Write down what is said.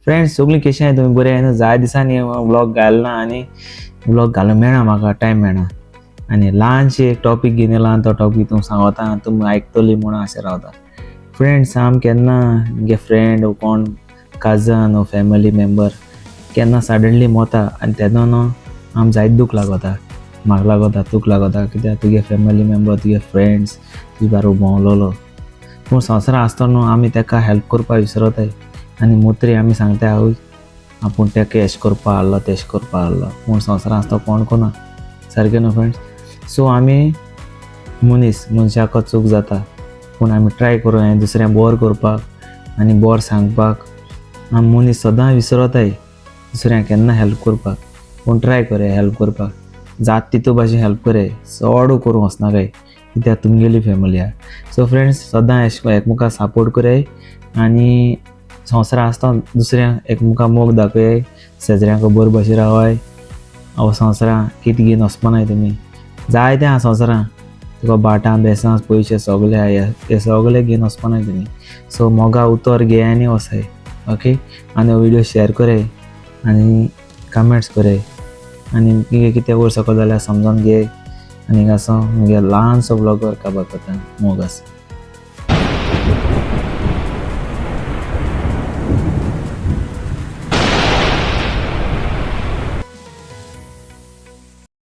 Friends सगळीं कशी आहाय तुम्ही बरे आहाय? जाय दिसांनी व्लॉग घालना आनी व्लॉग घालूंक मेळना, म्हाका टायम मेळना आनी ल्हानशी एक टॉपीक घेवन येयला आनी तो टॉपीक तुमकां सांगता आनी तुमी आयकतली म्हणून आशा रावता. फ्रेंड्स आमी केन्ना म्हगे फ्रेंड वो कोण काजन वो फॅमिली मेंबर केन्ना सडनली मोता आनी तेन्ना न्हू आमी जायत दूख लागता. म्हाका लागता तुका लागता कित्याक तुगे फॅमिली मेंबर तुगे फ्रेंड्स तुजे बारा भोंवलोलो पूण संवसारांत आसतना न्हू आमी तेका हेल्प करपाक विसरताय आनी मोत्री आमी सांगता आवय आपूण तेका एश करपा आहलो तेश करपा आहलो पूण संवसारांत आसता कोण कोना सारकें न्हू फ्रेंड्स. सो आमी मनशाको चूक जाता पूण आमी ट्राय करूं हें दुसऱ्यां बोर करपाक आनी बोर सांगपाक. आमी मनीस सदां विसरताय दुसऱ्यांक केन्ना हेल्प करपाक पूण ट्राय करे हेल्प करपाक. जात तितू भाशेन हेल्प करे, चड करूंक वचनाकाय कित्याक तुमगेली फॅमिली आहा. सो फ्रेंड्स सदां एकमेकाक सपोर्ट कराय आनी संवसारांत आसता दुसऱ्यांक एकमेकाक मोग दाखयाय, शेजऱ्यांक बरे भाशेन रावाय. संवसारांत कितें घेवन वचपानाय तुमी, जायतें आहा संवसारांत तुका भाटां बेसां पयशे सगळे आहा हे सगळे घेवन वचपानाय तुमी. सो मोगा उतर घे आनी वसाय ओके. आनी हो व्हिडिओ शेअर कराय आनी कमेंट्स कराय आनी कितें वयर सकयल जाल्यार समजून घे आनी असो म्हगे ल्हानसो ब्लॉगर काबार करता मोग आसा.